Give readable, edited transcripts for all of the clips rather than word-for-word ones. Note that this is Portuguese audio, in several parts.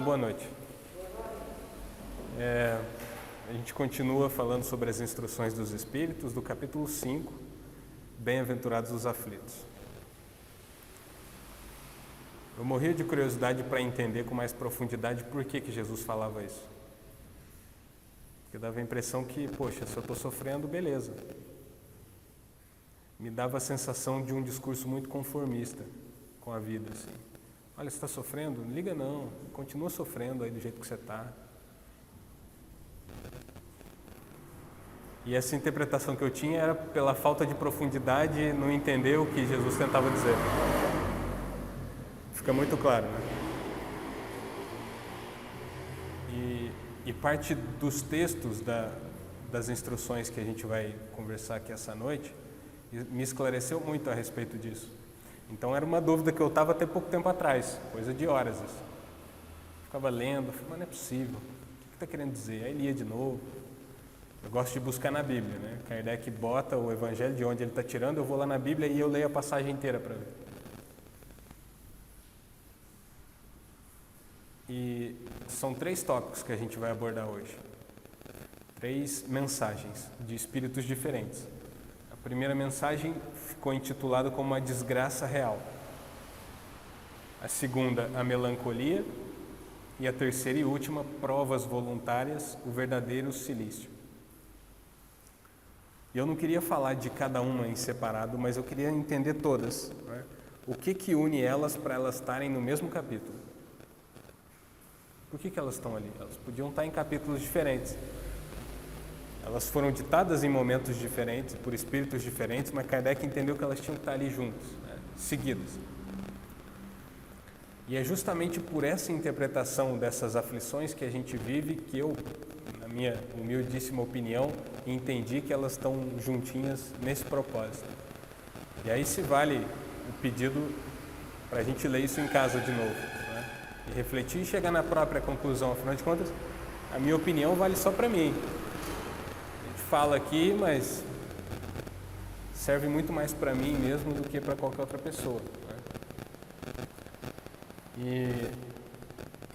boa noite. A gente continua falando sobre as instruções dos Espíritos, do capítulo 5, Bem-aventurados os aflitos. Eu morria de curiosidade para entender com mais profundidade por que Jesus falava isso. Porque dava a impressão que, poxa, se eu estou sofrendo, beleza. Me dava a sensação de um discurso muito conformista com a vida, assim. Olha, você está sofrendo? Não liga não, continua sofrendo aí do jeito que você está. E essa interpretação que eu tinha era pela falta de profundidade e não entender o que Jesus tentava dizer. Fica muito claro, né? E parte dos textos das instruções que a gente vai conversar aqui essa noite me esclareceu muito a respeito disso. Então era uma dúvida que eu estava até pouco tempo atrás, coisa de horas. Assim. Ficava lendo, falei, mas não é possível, o que está querendo dizer? Aí lia de novo. Eu gosto de buscar na Bíblia, né? Kardec bota o Evangelho de onde ele está tirando, eu vou lá na Bíblia e eu leio a passagem inteira para ver. E são 3 tópicos que a gente vai abordar hoje. 3 mensagens de espíritos diferentes. A primeira mensagem ficou intitulada como a desgraça real. A segunda, a melancolia. E a terceira e última, provas voluntárias, o verdadeiro silício. E eu não queria falar de cada uma em separado, mas eu queria entender todas. Né? O que une elas para elas estarem no mesmo capítulo? Por que elas estão ali? Elas podiam estar em capítulos diferentes. Elas foram ditadas em momentos diferentes, por espíritos diferentes, mas Kardec entendeu que elas tinham que estar ali juntas, né? Seguidas. E é justamente por essa interpretação dessas aflições que a gente vive que eu, na minha humildíssima opinião, entendi que elas estão juntinhas nesse propósito. E aí se vale o pedido para a gente ler isso em casa de novo, né? E refletir e chegar na própria conclusão. Afinal de contas, a minha opinião vale só para mim. A gente fala aqui, mas serve muito mais para mim mesmo do que para qualquer outra pessoa.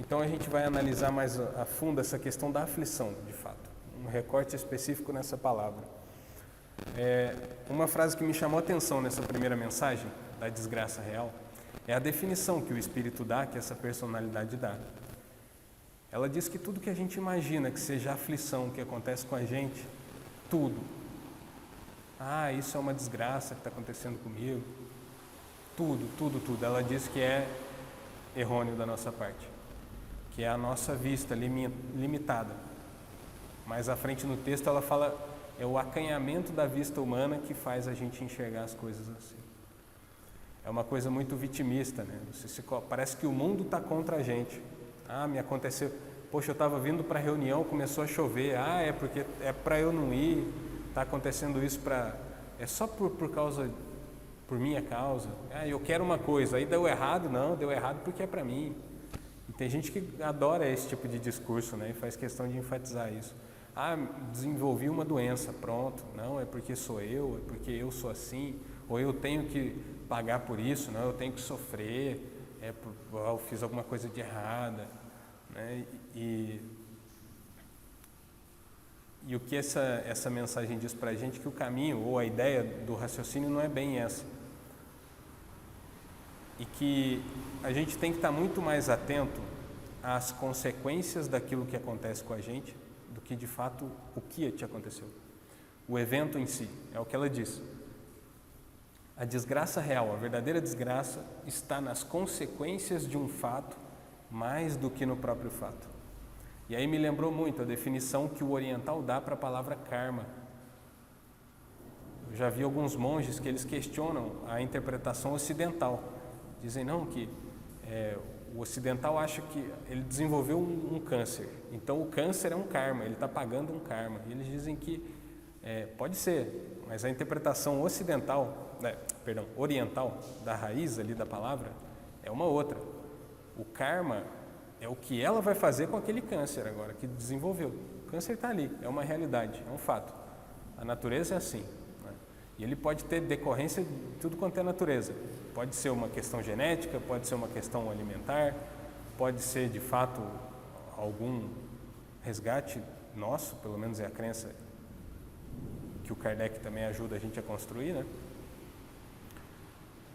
Então a gente vai analisar mais a fundo essa questão da aflição, de fato. Um recorte específico nessa palavra. Uma frase que me chamou a atenção nessa primeira mensagem, da desgraça real, é a definição que o Espírito dá, que essa personalidade dá. Ela diz que tudo que a gente imagina que seja aflição, que acontece com a gente, tudo. Ah, isso é uma desgraça que está acontecendo comigo. Tudo. Ela diz que é errôneo da nossa parte, que é a nossa vista limitada. Mais à frente no texto ela fala, é o acanhamento da vista humana que faz a gente enxergar as coisas assim. É uma coisa muito vitimista, né? Parece que o mundo está contra a gente. Ah, me aconteceu, poxa, eu estava vindo para a reunião, começou a chover, é porque é para eu não ir, está acontecendo isso é só por minha causa. Eu quero uma coisa, aí deu errado, não, deu errado porque é para mim. E tem gente que adora esse tipo de discurso, né, e faz questão de enfatizar isso. Desenvolvi uma doença, pronto, não, é porque sou eu, é porque eu sou assim, ou eu tenho que pagar por isso, não, eu tenho que sofrer, eu fiz alguma coisa de errada, né, e o que essa mensagem diz para a gente, que o caminho ou a ideia do raciocínio não é bem essa. E que a gente tem que estar muito mais atento às consequências daquilo que acontece com a gente do que de fato o que te aconteceu. O evento em si, é o que ela diz. A desgraça real, a verdadeira desgraça, está nas consequências de um fato mais do que no próprio fato. E aí me lembrou muito a definição que o oriental dá para a palavra karma. Eu já vi alguns monges que eles questionam a interpretação ocidental. Dizem não, que o ocidental acha que ele desenvolveu um câncer. Então o câncer é um karma, ele está pagando um karma. E eles dizem que pode ser, mas a interpretação oriental da raiz ali da palavra é uma outra. O karma é o que ela vai fazer com aquele câncer agora, que desenvolveu. O câncer está ali, é uma realidade, é um fato. A natureza é assim. Né? E ele pode ter decorrência de tudo quanto é natureza. Pode ser uma questão genética, pode ser uma questão alimentar, pode ser de fato algum resgate nosso, pelo menos é a crença que o Kardec também ajuda a gente a construir, né?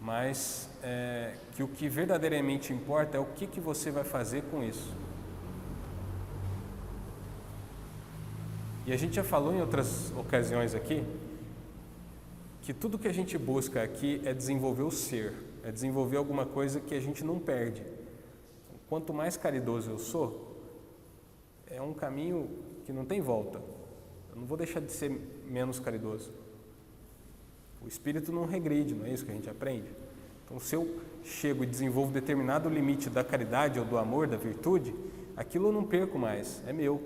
Mas que o que verdadeiramente importa é o que você vai fazer com isso. E a gente já falou em outras ocasiões aqui que tudo que a gente busca aqui é desenvolver o ser, é desenvolver alguma coisa que a gente não perde. Quanto mais caridoso eu sou, é um caminho que não tem volta. Eu não vou deixar de ser menos caridoso. O espírito não regride, não é isso que a gente aprende? Então, se eu chego e desenvolvo determinado limite da caridade ou do amor, da virtude, aquilo eu não perco mais, é meu.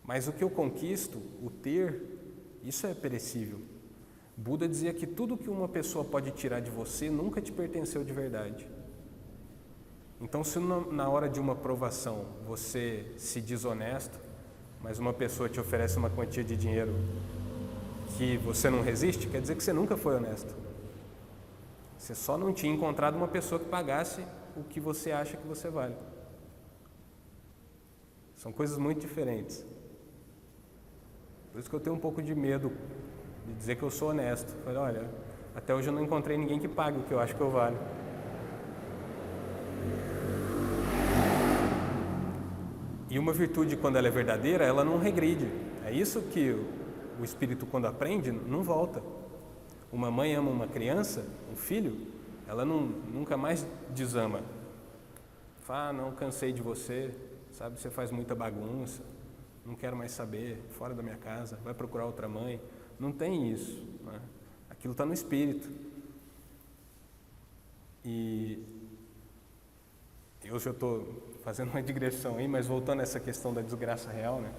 Mas o que eu conquisto, o ter, isso é perecível. Buda dizia que tudo que uma pessoa pode tirar de você nunca te pertenceu de verdade. Então, se na hora de uma provação você se desonesto, mas uma pessoa te oferece uma quantia de dinheiro que você não resiste, quer dizer que você nunca foi honesto. Você só não tinha encontrado uma pessoa que pagasse o que você acha que você vale. São coisas muito diferentes. Por isso que eu tenho um pouco de medo de dizer que eu sou honesto. Falei, olha, até hoje eu não encontrei ninguém que pague o que eu acho que eu valho. E uma virtude, quando ela é verdadeira, ela não regride. É isso que o espírito, quando aprende, não volta. Uma mãe ama uma criança, um filho, ela nunca mais desama. Fala, não, cansei de você, sabe, você faz muita bagunça, não quero mais saber, fora da minha casa, vai procurar outra mãe. Não tem isso, né? Aquilo está no espírito. E eu já estou fazendo uma digressão aí, mas voltando a essa questão da desgraça real, né?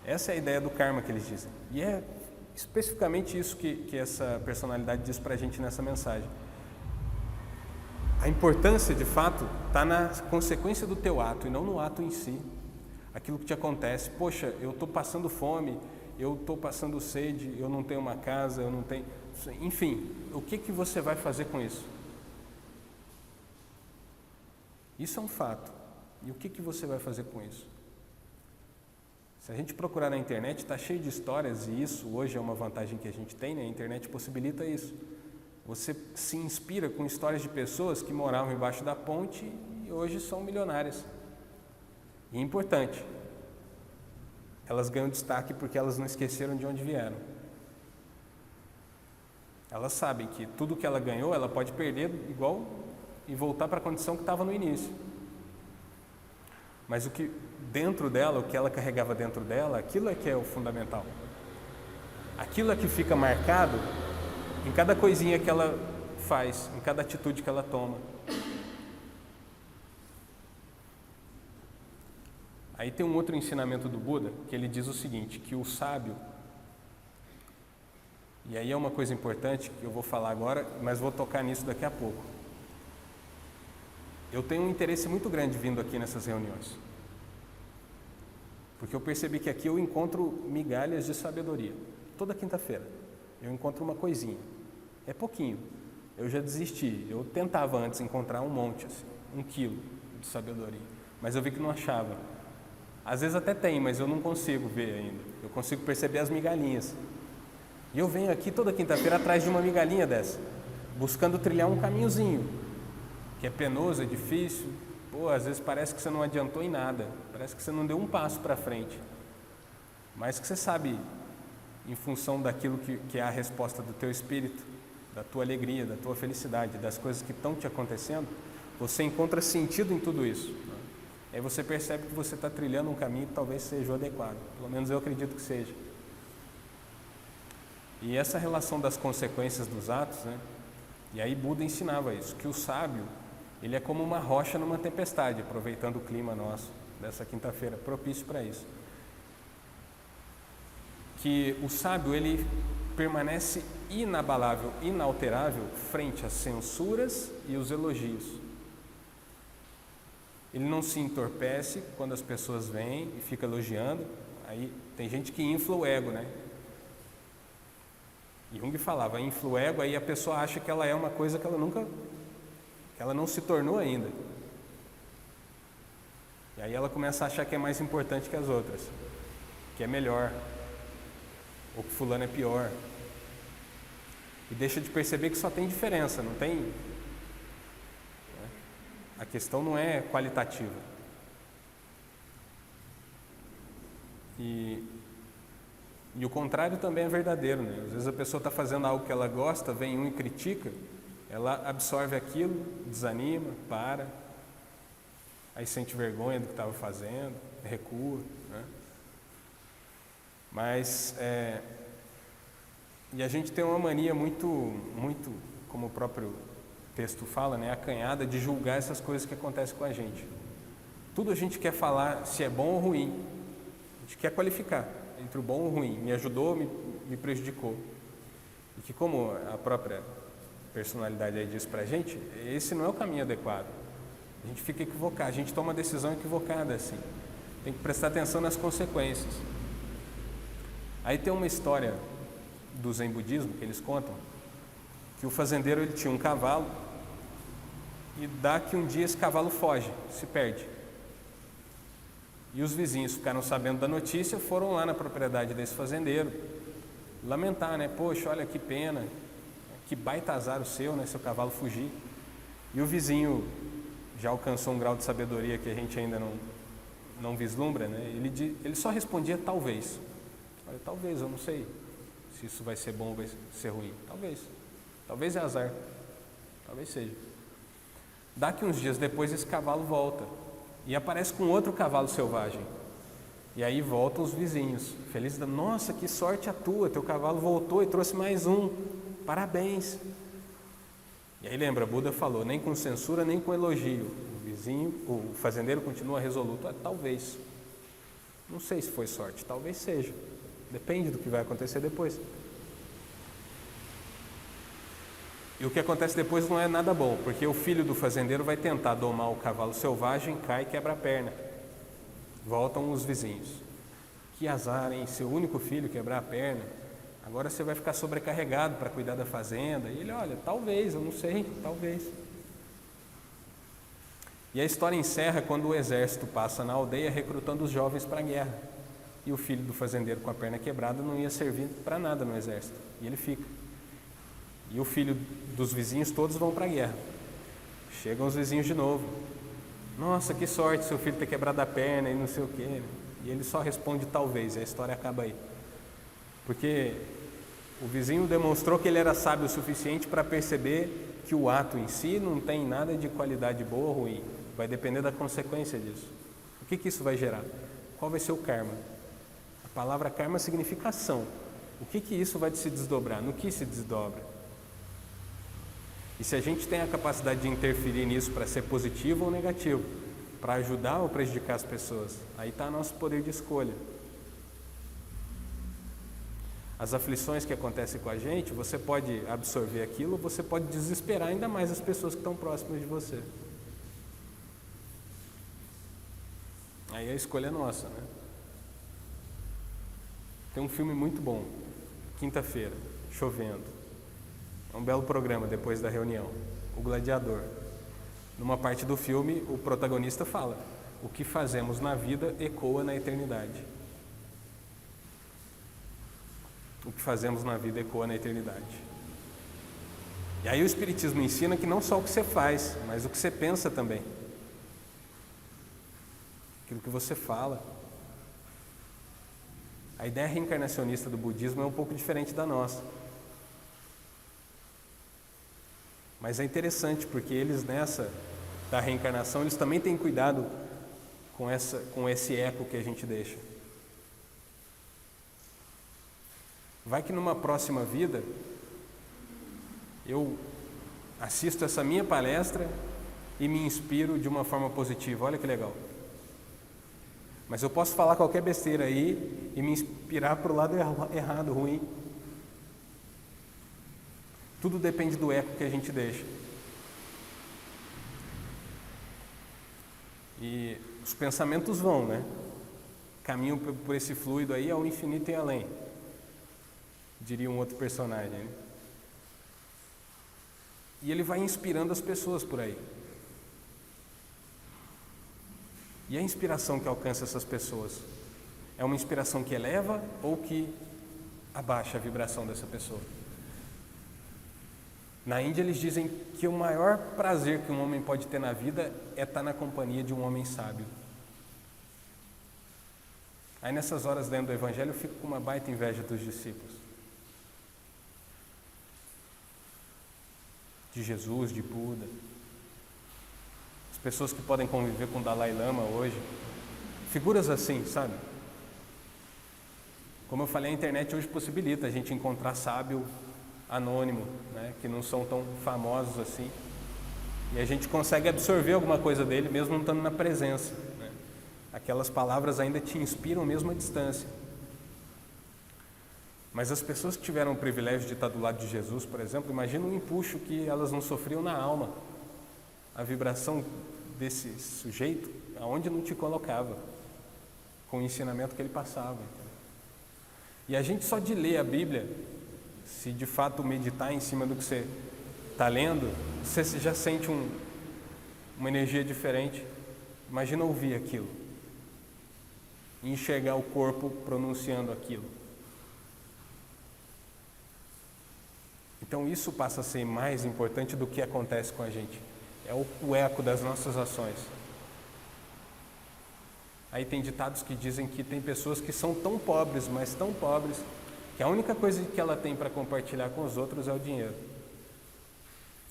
Essa é a ideia do karma que eles dizem. E é especificamente isso que essa personalidade diz para a gente nessa mensagem. A importância, de fato, está na consequência do teu ato e não no ato em si. Aquilo que te acontece, poxa, eu estou passando fome, eu estou passando sede, eu não tenho uma casa, eu não tenho... Enfim, o que você vai fazer com isso? Isso é um fato. E o que você vai fazer com isso? Se a gente procurar na internet, está cheio de histórias, e isso hoje é uma vantagem que a gente tem, né? A internet possibilita isso. Você se inspira com histórias de pessoas que moravam embaixo da ponte e hoje são milionárias. E é importante, elas ganham destaque porque elas não esqueceram de onde vieram. Elas sabem que tudo que ela ganhou, ela pode perder igual e voltar para a condição que estava no início. Mas o que dentro dela, o que ela carregava dentro dela, aquilo é que é o fundamental. Aquilo é que fica marcado em cada coisinha que ela faz, em cada atitude que ela toma. Aí tem um outro ensinamento do Buda, que ele diz o seguinte, que o sábio, e aí é uma coisa importante que eu vou falar agora, mas vou tocar nisso daqui a pouco. Eu tenho um interesse muito grande vindo aqui nessas reuniões, porque eu percebi que aqui eu encontro migalhas de sabedoria. Toda quinta-feira eu encontro uma coisinha, é pouquinho. Eu já desisti, eu tentava antes encontrar um monte, assim, 1 quilo de sabedoria, mas eu vi que não achava. Às vezes até tem, mas eu não consigo ver ainda. Eu consigo perceber as migalhinhas. E eu venho aqui toda quinta-feira atrás de uma migalhinha dessa, buscando trilhar um caminhozinho, que é penoso, é difícil. Pô, às vezes parece que você não adiantou em nada, parece que você não deu um passo para frente. Mas que você sabe, em função daquilo que é a resposta do teu espírito, da tua alegria, da tua felicidade, das coisas que estão te acontecendo, você encontra sentido em tudo isso. Aí você percebe que você está trilhando um caminho que talvez seja o adequado. Pelo menos eu acredito que seja. E essa relação das consequências dos atos, né? E aí Buda ensinava isso, que o sábio, ele é como uma rocha numa tempestade, aproveitando o clima nosso dessa quinta-feira, propício para isso. Que o sábio, ele permanece inabalável, inalterável, frente às censuras e os elogios. Ele não se entorpece quando as pessoas vêm e ficam elogiando. Aí tem gente que infla o ego, né? Jung falava, infla o ego, aí a pessoa acha que ela é uma coisa que ela não se tornou ainda. aí ela começa a achar que é mais importante que as outras, que é melhor, ou que fulano é pior. E deixa de perceber que só tem diferença, não tem... né? A questão não é qualitativa. E o contrário também é verdadeiro, né? Às vezes a pessoa está fazendo algo que ela gosta, vem um e critica, ela absorve aquilo, desanima, para, aí sente vergonha do que estava fazendo, recua, né? Mas, e a gente tem uma mania muito, como o próprio texto fala, né, acanhada de julgar essas coisas que acontecem com a gente. Tudo a gente quer falar se é bom ou ruim, a gente quer qualificar entre o bom e o ruim, me ajudou, me prejudicou. E que, como a própria personalidade aí diz pra gente, esse não é o caminho adequado. A gente fica equivocado, a gente toma uma decisão equivocada assim. Tem que prestar atenção nas consequências. Aí tem uma história do Zen budismo que eles contam, que o fazendeiro ele tinha um cavalo e dá que um dia esse cavalo foge, se perde. E os vizinhos ficaram sabendo da notícia, foram lá na propriedade desse fazendeiro lamentar, né? Poxa, olha que pena, que baita azar o seu, né? Seu cavalo fugir. E o vizinho já alcançou um grau de sabedoria que a gente ainda não vislumbra, né? Ele só respondia talvez. Olha, talvez, eu não sei se isso vai ser bom ou vai ser ruim. Talvez é azar, talvez seja. Daqui uns dias depois esse cavalo volta e aparece com outro cavalo selvagem. E aí voltam os vizinhos, felizes, nossa, que sorte a tua, teu cavalo voltou e trouxe mais um, parabéns. E aí lembra, Buda falou, nem com censura, nem com elogio. O fazendeiro continua resoluto, talvez. Não sei se foi sorte, talvez seja. Depende do que vai acontecer depois. E o que acontece depois não é nada bom, porque o filho do fazendeiro vai tentar domar o cavalo selvagem, cai e quebra a perna. Voltam os vizinhos. Que azar, hein? Seu único filho quebrar a perna. Agora você vai ficar sobrecarregado para cuidar da fazenda. E ele, olha, talvez, eu não sei, talvez. E a história encerra quando o exército passa na aldeia recrutando os jovens para a guerra. E o filho do fazendeiro com a perna quebrada não ia servir para nada no exército. E ele fica. E o filho dos vizinhos todos vão para a guerra. Chegam os vizinhos de novo. Nossa, que sorte seu filho ter quebrado a perna e não sei o quê. E ele só responde talvez, e a história acaba aí. Porque o vizinho demonstrou que ele era sábio o suficiente para perceber que o ato em si não tem nada de qualidade boa ou ruim. Vai depender da consequência disso. O que isso vai gerar? Qual vai ser o karma? A palavra karma significa ação. O que isso vai se desdobrar? No que se desdobra? E se a gente tem a capacidade de interferir nisso para ser positivo ou negativo, para ajudar ou prejudicar as pessoas, aí está nosso poder de escolha. As aflições que acontecem com a gente, você pode absorver aquilo, ou você pode desesperar ainda mais as pessoas que estão próximas de você. Aí a escolha é nossa, né? Tem um filme muito bom, quinta-feira, chovendo. É um belo programa depois da reunião. O Gladiador. Numa parte do filme, o protagonista fala: o que fazemos na vida ecoa na eternidade. O que fazemos na vida ecoa na eternidade. E aí o Espiritismo ensina que não só o que você faz, mas o que você pensa também. Aquilo que você fala. A ideia reencarnacionista do budismo é um pouco diferente da nossa. Mas é interessante porque eles da reencarnação, eles também têm cuidado com esse eco que a gente deixa. Vai que numa próxima vida, eu assisto essa minha palestra e me inspiro de uma forma positiva, olha que legal. Mas eu posso falar qualquer besteira aí e me inspirar para o lado errado, ruim. Tudo depende do eco que a gente deixa. E os pensamentos vão, né? Caminham por esse fluido aí ao infinito e além. Diria um outro personagem, né? E ele vai inspirando as pessoas por aí. E a inspiração que alcança essas pessoas? É uma inspiração que eleva ou que abaixa a vibração dessa pessoa? Na Índia eles dizem que o maior prazer que um homem pode ter na vida é estar na companhia de um homem sábio. Aí nessas horas lendo o Evangelho eu fico com uma baita inveja dos discípulos. De Jesus, de Buda. As pessoas que podem conviver com o Dalai Lama hoje. Figuras assim, sabe? Como eu falei, a internet hoje possibilita a gente encontrar sábio anônimo, né, que não são tão famosos assim. E a gente consegue absorver alguma coisa dele mesmo não estando na presença. Né? Aquelas palavras ainda te inspiram mesmo à distância. Mas as pessoas que tiveram o privilégio de estar do lado de Jesus, por exemplo, imagina o empuxo que elas não sofriam na alma. A vibração desse sujeito, aonde não te colocava, com o ensinamento que ele passava. E a gente só de ler a Bíblia, se de fato meditar em cima do que você está lendo, você já sente uma energia diferente. Imagina ouvir aquilo e enxergar o corpo pronunciando aquilo. Então isso passa a ser mais importante do que acontece com a gente. É o eco das nossas ações. Aí tem ditados que dizem que tem pessoas que são tão pobres, mas tão pobres, que a única coisa que ela tem para compartilhar com os outros é o dinheiro.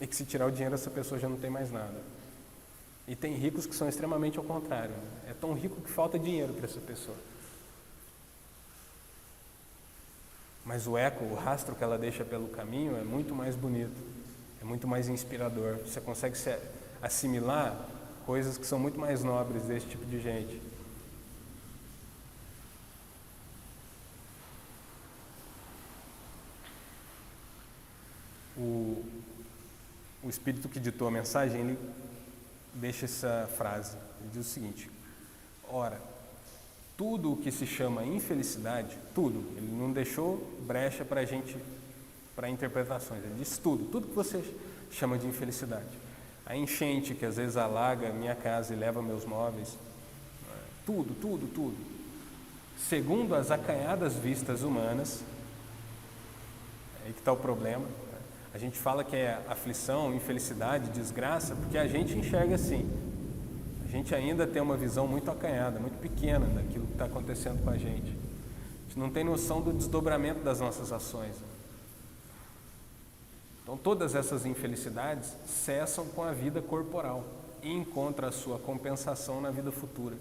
E que se tirar o dinheiro, essa pessoa já não tem mais nada. E tem ricos que são extremamente ao contrário. É tão rico que falta dinheiro para essa pessoa. Mas o eco, o rastro que ela deixa pelo caminho é muito mais bonito, é muito mais inspirador. Você consegue assimilar coisas que são muito mais nobres desse tipo de gente. O espírito que ditou a mensagem, ele deixa essa frase. Ele diz o seguinte: ora, tudo o que se chama infelicidade, tudo, ele não deixou brecha para a gente, para interpretações, ele diz tudo que você chama de infelicidade. A enchente que às vezes alaga a minha casa e leva meus móveis, tudo. Segundo as acanhadas vistas humanas, é aí que está o problema. A gente fala que é aflição, infelicidade, desgraça, porque a gente enxerga assim. A gente ainda tem uma visão muito acanhada, muito pequena daquilo que está acontecendo com a gente. A gente não tem noção do desdobramento das nossas ações. Então todas essas infelicidades cessam com a vida corporal e encontram a sua compensação na vida futura.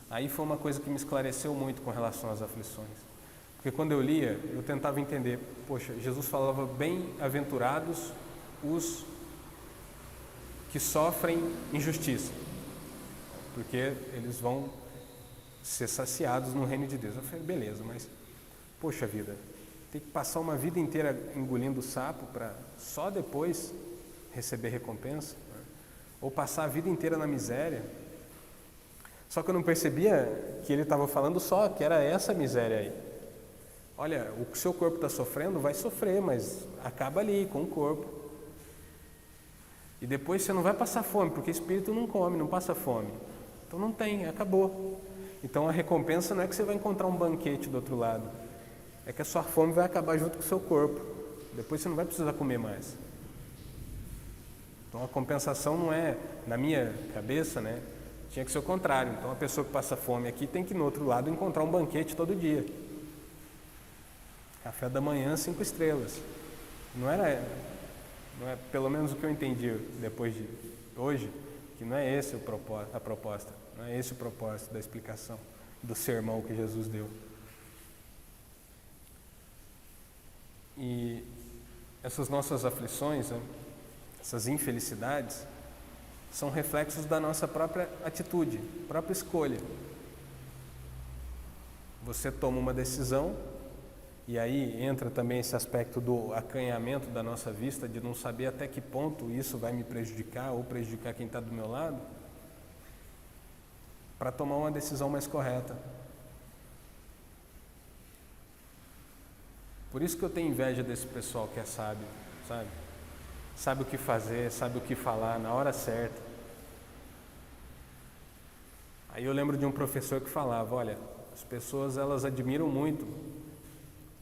Aí foi uma coisa que me esclareceu muito com relação às aflições. Porque quando eu lia, eu tentava entender, poxa, Jesus falava bem-aventurados os que sofrem injustiça, porque eles vão ser saciados no reino de Deus. Eu falei, beleza, mas, poxa vida, tem que passar uma vida inteira engolindo sapo para só depois receber recompensa? Né? Ou passar a vida inteira na miséria? Só que eu não percebia que ele estava falando só que era essa miséria aí. Olha, o que o seu corpo está sofrendo vai sofrer, mas acaba ali com o corpo. E depois você não vai passar fome, porque o espírito não come, não passa fome. Então não tem, acabou. Então a recompensa não é que você vai encontrar um banquete do outro lado. É que a sua fome vai acabar junto com o seu corpo. Depois você não vai precisar comer mais. Então a compensação não é, na minha cabeça, né? Tinha que ser o contrário. Então a pessoa que passa fome aqui tem que no outro lado encontrar um banquete todo dia. Café da manhã, 5 estrelas. Não é pelo menos o que eu entendi depois de hoje, que não é esse a proposta, não é esse o propósito da explicação do sermão que Jesus deu. E essas nossas aflições, né, essas infelicidades, são reflexos da nossa própria atitude, própria escolha. Você toma uma decisão. E aí entra também esse aspecto do acanhamento da nossa vista, de não saber até que ponto isso vai me prejudicar ou prejudicar quem está do meu lado, para tomar uma decisão mais correta. Por isso que eu tenho inveja desse pessoal que é sábio, sabe? Sabe o que fazer, sabe o que falar na hora certa. Aí eu lembro de um professor que falava, olha, as pessoas elas admiram muito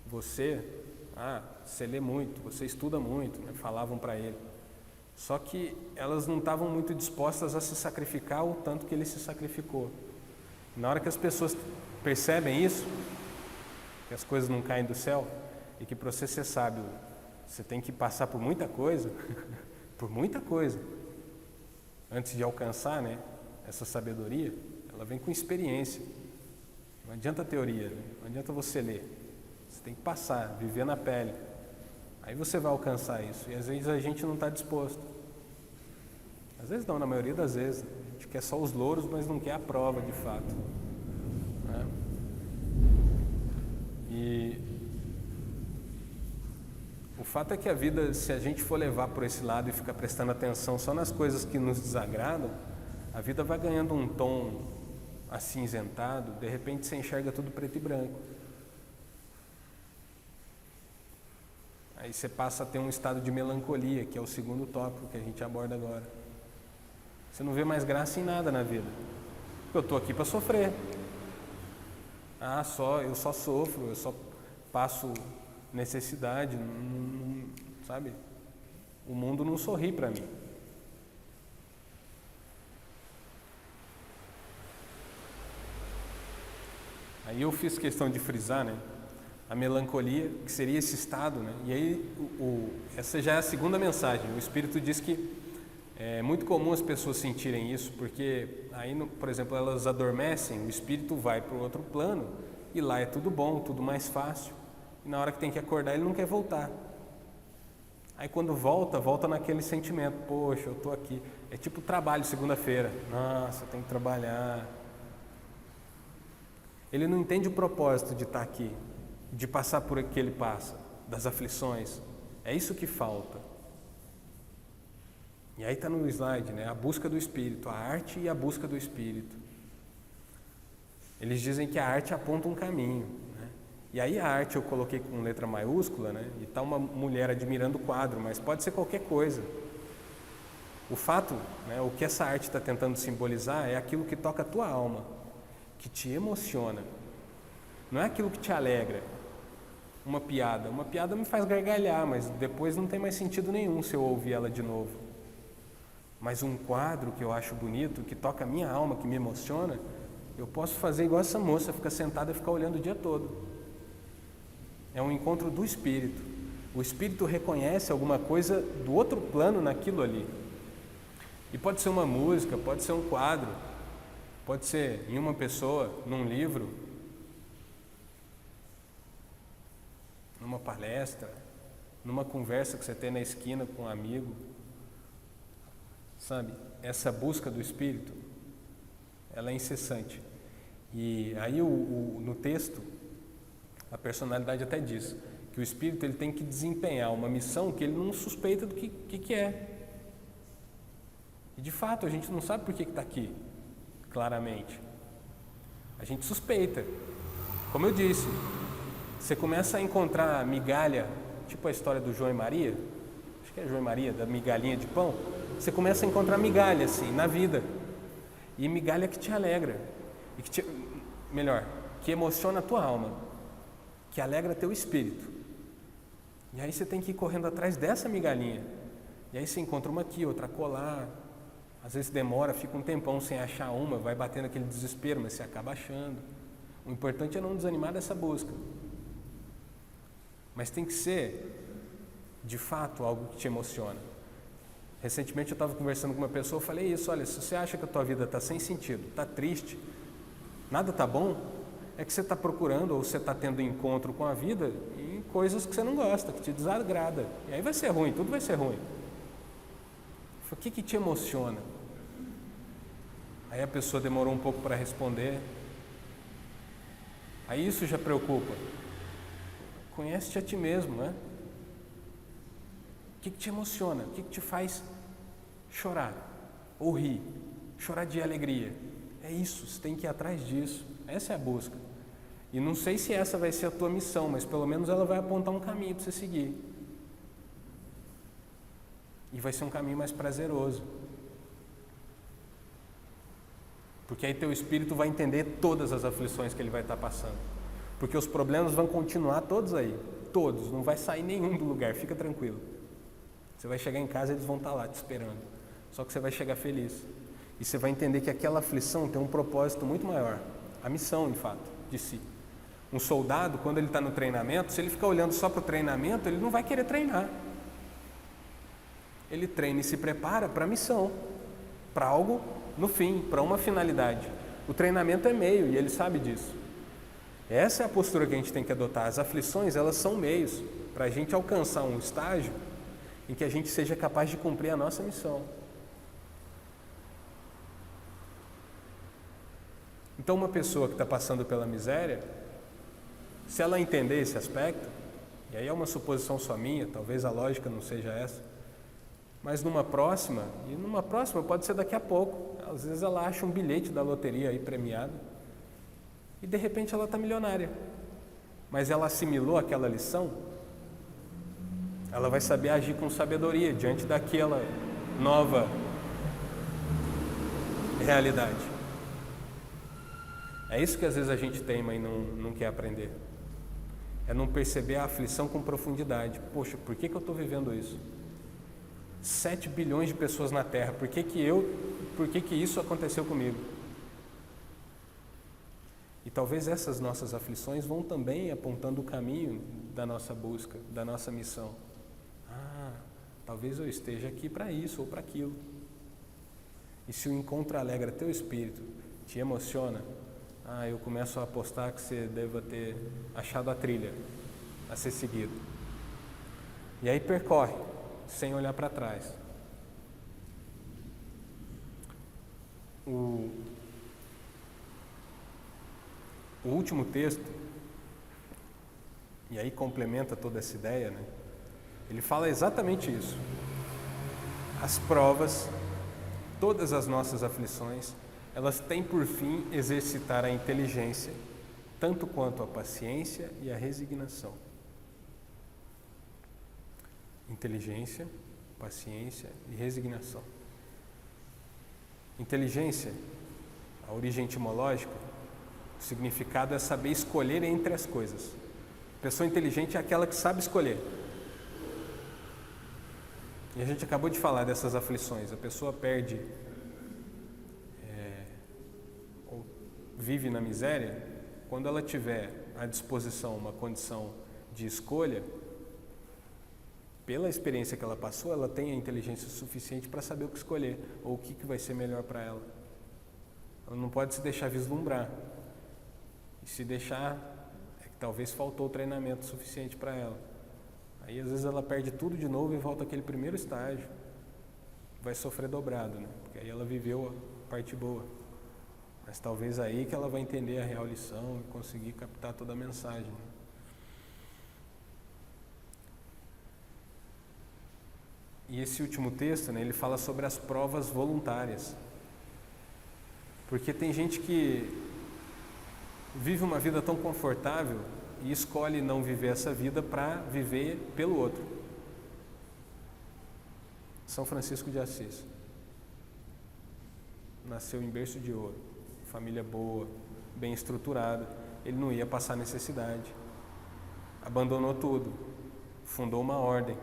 você, você lê muito, você estuda muito, né? Falavam para ele. Só que elas não estavam muito dispostas a se sacrificar o tanto que ele se sacrificou. Na hora que as pessoas percebem isso, que as coisas não caem do céu, e que para você ser sábio, você tem que passar por muita coisa, por muita coisa, antes de alcançar, né, essa sabedoria, ela vem com experiência. Não adianta teoria, né? Não adianta você ler. Você tem que passar, viver na pele. Aí você vai alcançar isso. E às vezes a gente não está disposto. Às vezes não, na maioria das vezes. A gente quer só os louros, mas não quer a prova de fato. Né? E o fato é que a vida, se a gente for levar por esse lado e ficar prestando atenção só nas coisas que nos desagradam, a vida vai ganhando um tom acinzentado, de repente você enxerga tudo preto e branco. Aí você passa a ter um estado de melancolia, que é o segundo tópico que a gente aborda agora. Você não vê mais graça em nada na vida. Porque eu estou aqui para sofrer. Eu só sofro, eu só passo necessidade, sabe? O mundo não sorri para mim. Aí eu fiz questão de frisar, né? A melancolia, que seria esse estado, né? E aí, essa já é a segunda mensagem. O Espírito diz que é muito comum as pessoas sentirem isso, porque aí, por exemplo, elas adormecem, o Espírito vai para o outro plano, e lá é tudo bom, tudo mais fácil. E na hora que tem que acordar, ele não quer voltar. Aí quando volta naquele sentimento, poxa, eu estou aqui. É tipo trabalho segunda-feira. Nossa, tem que trabalhar. Ele não entende o propósito de estar aqui, de passar por o que ele passa, das aflições. É isso que falta. E aí está no slide, né? A busca do Espírito, a arte e a busca do Espírito. Eles dizem que a arte aponta um caminho, né? E aí a arte eu coloquei com letra maiúscula, né? E está uma mulher admirando o quadro, mas pode ser qualquer coisa. O fato, né, o que essa arte está tentando simbolizar é aquilo que toca a tua alma, que te emociona. Não é aquilo que te alegra. Uma piada me faz gargalhar, mas depois não tem mais sentido nenhum se eu ouvir ela de novo. Mas um quadro que eu acho bonito, que toca a minha alma, que me emociona, eu posso fazer igual essa moça, ficar sentada e ficar olhando o dia todo. É um encontro do Espírito. O Espírito reconhece alguma coisa do outro plano naquilo ali. E pode ser uma música, pode ser um quadro, pode ser em uma pessoa, num livro, numa palestra, numa conversa que você tem na esquina com um amigo. Sabe, essa busca do Espírito, ela é incessante. E aí no texto, a personalidade até diz que o Espírito ele tem que desempenhar uma missão que ele não suspeita do que é. E de fato, a gente não sabe por que está aqui, claramente. A gente suspeita. Como eu disse, você começa a encontrar migalha, tipo a história do João e Maria, acho que é João e Maria, da migalhinha de pão. Você começa a encontrar migalha assim, na vida. E migalha que te alegra. E que emociona a tua alma. Que alegra teu espírito. E aí você tem que ir correndo atrás dessa migalhinha. E aí você encontra uma aqui, outra colar. Às vezes demora, fica um tempão sem achar uma, vai batendo aquele desespero, mas você acaba achando. O importante é não desanimar dessa busca. Mas tem que ser, de fato, algo que te emociona. Recentemente eu estava conversando com uma pessoa, eu falei isso, olha, se você acha que a tua vida está sem sentido, está triste, nada está bom, é que você está procurando ou você está tendo encontro com a vida em coisas que você não gosta, que te desagrada. E aí vai ser ruim, tudo vai ser ruim. O que te emociona? Aí a pessoa demorou um pouco para responder. Aí isso já preocupa. Conhece-te a ti mesmo, né? O que te emociona? O que te faz chorar ou rir? Chorar de alegria. É isso, você tem que ir atrás disso. Essa é a busca. E não sei se essa vai ser a tua missão, mas pelo menos ela vai apontar um caminho para você seguir. E vai ser um caminho mais prazeroso. Porque aí teu espírito vai entender todas as aflições que ele vai estar passando. Porque os problemas vão continuar todos aí. Todos. Não vai sair nenhum do lugar. Fica tranquilo. Você vai chegar em casa e eles vão estar lá te esperando. Só que você vai chegar feliz. E você vai entender que aquela aflição tem um propósito muito maior. A missão, de fato, de si. Um soldado, quando ele está no treinamento, se ele ficar olhando só para o treinamento, ele não vai querer treinar. Ele treina e se prepara para a missão. Para algo no fim, para uma finalidade. O treinamento é meio e ele sabe disso. Essa é a postura que a gente tem que adotar. As aflições, elas são meios para a gente alcançar um estágio em que a gente seja capaz de cumprir a nossa missão. Então, uma pessoa que está passando pela miséria, se ela entender esse aspecto, e aí é uma suposição só minha, talvez a lógica não seja essa, mas numa próxima pode ser daqui a pouco, às vezes ela acha um bilhete da loteria aí premiado e de repente ela está milionária, mas ela assimilou aquela lição, ela vai saber agir com sabedoria diante daquela nova realidade. É isso que às vezes a gente teima e não quer aprender, é não perceber a aflição com profundidade. Poxa, por que eu estou vivendo isso? 7 bilhões de pessoas na Terra, por que isso aconteceu comigo? E talvez essas nossas aflições vão também apontando o caminho da nossa busca, da nossa missão. Talvez eu esteja aqui para isso ou para aquilo. E se o encontro alegra teu espírito, te emociona, eu começo a apostar que você deva ter achado a trilha a ser seguido. E aí percorre, sem olhar para trás. O último texto, e aí complementa toda essa ideia, né? Ele fala exatamente isso. As provas, todas as nossas aflições, elas têm por fim exercitar a inteligência, tanto quanto a paciência e a resignação. Inteligência, paciência e resignação. Inteligência, a origem etimológica, o significado é saber escolher entre as coisas. A pessoa inteligente é aquela que sabe escolher. E a gente acabou de falar dessas aflições. A pessoa perde, ou vive na miséria, quando ela tiver à disposição uma condição de escolha, pela experiência que ela passou, ela tem a inteligência suficiente para saber o que escolher, ou o que vai ser melhor para ela. Ela não pode se deixar vislumbrar. E se deixar, é que talvez faltou o treinamento suficiente para ela. Aí às vezes ela perde tudo de novo e volta àquele primeiro estágio. Vai sofrer dobrado, né? Porque aí ela viveu a parte boa. Mas talvez aí que ela vai entender a real lição e conseguir captar toda a mensagem. E esse último texto, né, ele fala sobre as provas voluntárias. Porque tem gente que vive uma vida tão confortável e escolhe não viver essa vida para viver pelo outro. São Francisco de Assis. Nasceu em berço de ouro, família boa, bem estruturada. Ele não ia passar necessidade. Abandonou tudo, fundou uma ordem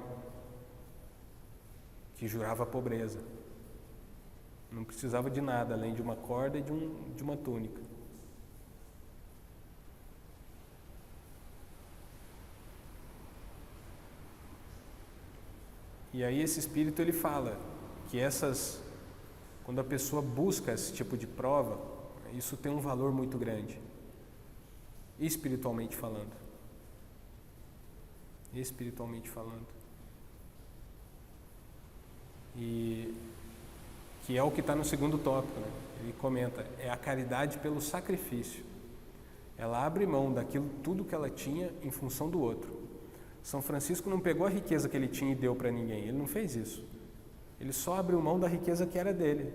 que jurava a pobreza. Não precisava de nada além de uma corda e de uma túnica. E aí esse espírito ele fala que quando a pessoa busca esse tipo de prova, isso tem um valor muito grande, espiritualmente falando. Espiritualmente falando. E que é o que está no segundo tópico, né? Ele comenta, é a caridade pelo sacrifício. Ela abre mão daquilo tudo que ela tinha em função do outro. São Francisco não pegou a riqueza que ele tinha e deu para ninguém, ele não fez isso. Ele só abriu mão da riqueza que era dele.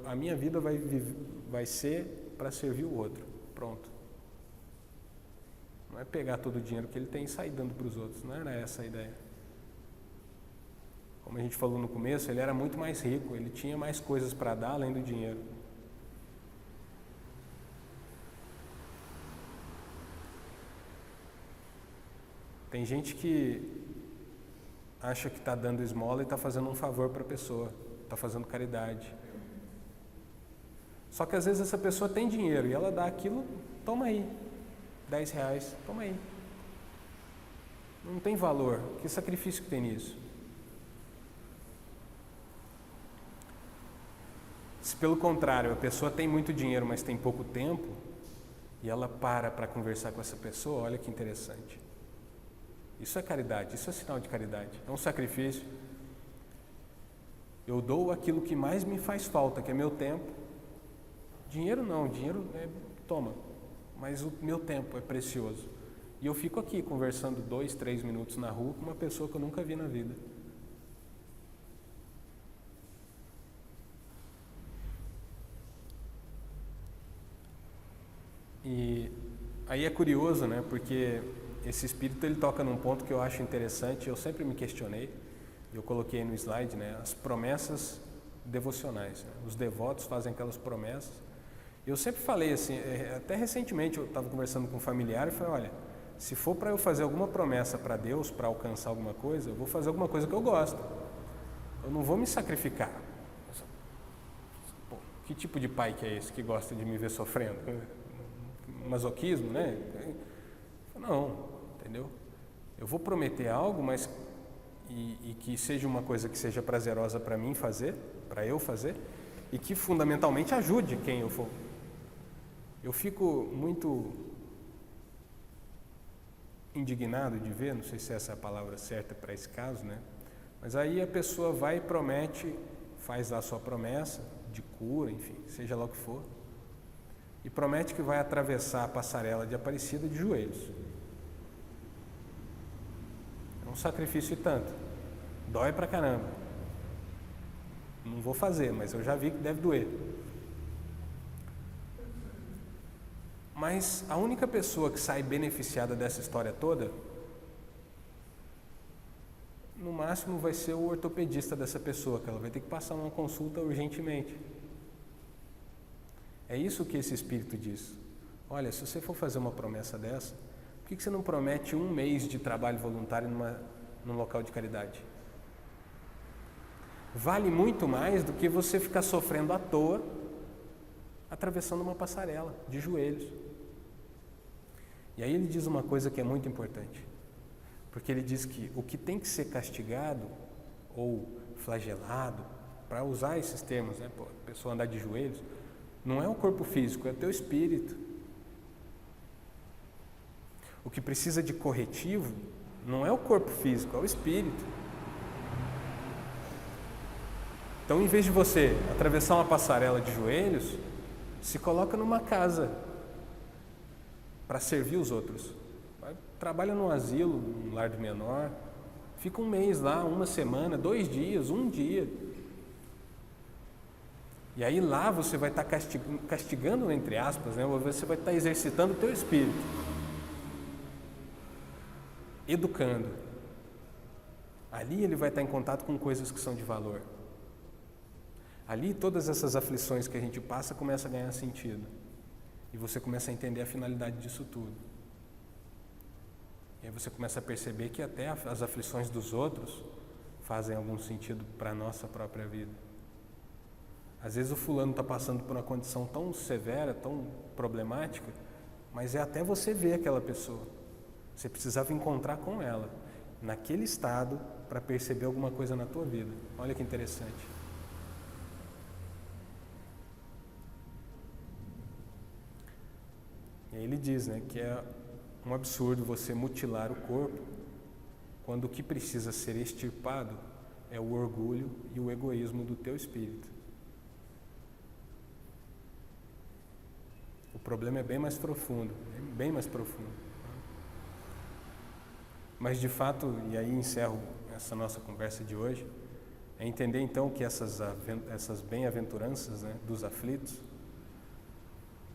A minha vida vai ser para servir o outro. Pronto. Não é pegar todo o dinheiro que ele tem e sair dando para os outros, não era essa a ideia. Como a gente falou no começo, ele era muito mais rico, ele tinha mais coisas para dar além do dinheiro. Tem gente que acha que está dando esmola e está fazendo um favor para a pessoa, está fazendo caridade. Só que às vezes essa pessoa tem dinheiro e ela dá aquilo, toma aí, R$10, toma aí. Não tem valor, que sacrifício que tem nisso? Se pelo contrário, a pessoa tem muito dinheiro, mas tem pouco tempo, e ela para conversar com essa pessoa, olha que interessante. Isso é caridade, isso é sinal de caridade, é um sacrifício. Eu dou aquilo que mais me faz falta, que é meu tempo. Dinheiro não, dinheiro toma, mas o meu tempo é precioso. E eu fico aqui conversando 2, 3 minutos na rua com uma pessoa que eu nunca vi na vida. E aí é curioso, né? Porque esse espírito ele toca num ponto que eu acho interessante, eu sempre me questionei, eu coloquei no slide, né? As promessas devocionais. Né? Os devotos fazem aquelas promessas. Eu sempre falei assim, até recentemente eu estava conversando com um familiar e falei, olha, se for para eu fazer alguma promessa para Deus, para alcançar alguma coisa, eu vou fazer alguma coisa que eu gosto. Eu não vou me sacrificar. Pô, que tipo de pai que é esse que gosta de me ver sofrendo? Masoquismo, né? Não, entendeu? Eu vou prometer algo, mas e que seja uma coisa que seja prazerosa para mim fazer, para eu fazer, e que fundamentalmente ajude quem eu for. Eu fico muito indignado de ver, não sei se essa é a palavra certa para esse caso, né? Mas aí a pessoa vai e promete, faz lá a sua promessa de cura, enfim, seja lá o que for, e promete que vai atravessar a passarela de Aparecida de joelhos. É um sacrifício e tanto. Dói pra caramba. Não vou fazer, mas eu já vi que deve doer. Mas a única pessoa que sai beneficiada dessa história toda, no máximo vai ser o ortopedista dessa pessoa, que ela vai ter que passar uma consulta urgentemente. É isso que esse espírito diz. Olha, se você for fazer uma promessa dessa, por que você não promete 1 mês de trabalho voluntário num local de caridade? Vale muito mais do que você ficar sofrendo à toa, atravessando uma passarela de joelhos. E aí ele diz uma coisa que é muito importante, porque ele diz que o que tem que ser castigado ou flagelado, para usar esses termos, né, a pessoa andar de joelhos, não é o corpo físico, é o teu espírito. O que precisa de corretivo não é o corpo físico, é o espírito. Então, em vez de você atravessar uma passarela de joelhos, se coloca numa casa para servir os outros. Trabalha num asilo, num lar de menor, fica 1 mês lá, 1 semana, 2 dias, 1 dia. E aí lá você vai estar castigando, entre aspas, né? Você vai estar exercitando o teu espírito, educando. Ali ele vai estar em contato com coisas que são de valor. Ali todas essas aflições que a gente passa começam a ganhar sentido. E você começa a entender a finalidade disso tudo. E aí você começa a perceber que até as aflições dos outros fazem algum sentido para a nossa própria vida. Às vezes o fulano está passando por uma condição tão severa, tão problemática, mas é até você ver aquela pessoa. Você precisava encontrar com ela, naquele estado, para perceber alguma coisa na tua vida. Olha que interessante. E aí ele diz, né, que é um absurdo você mutilar o corpo, quando o que precisa ser extirpado é o orgulho e o egoísmo do teu espírito. O problema é bem mais profundo, bem mais profundo. Mas de fato, e aí encerro essa nossa conversa de hoje, é entender então que essas bem-aventuranças, né, dos aflitos,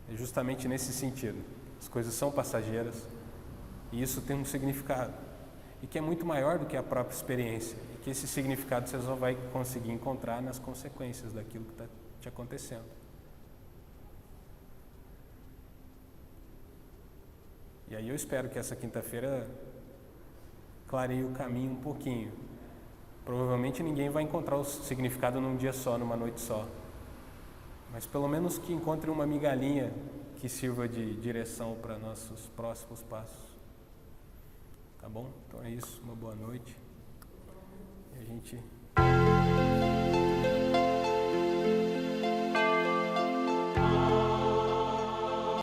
é justamente nesse sentido. As coisas são passageiras e isso tem um significado, e que é muito maior do que a própria experiência, e que esse significado você só vai conseguir encontrar nas consequências daquilo que está te acontecendo. E aí eu espero que essa quinta-feira clareie o caminho um pouquinho. Provavelmente ninguém vai encontrar o significado num dia só, numa noite só. Mas pelo menos que encontre uma migalhinha que sirva de direção para nossos próximos passos. Tá bom? Então é isso, uma boa noite. E a gente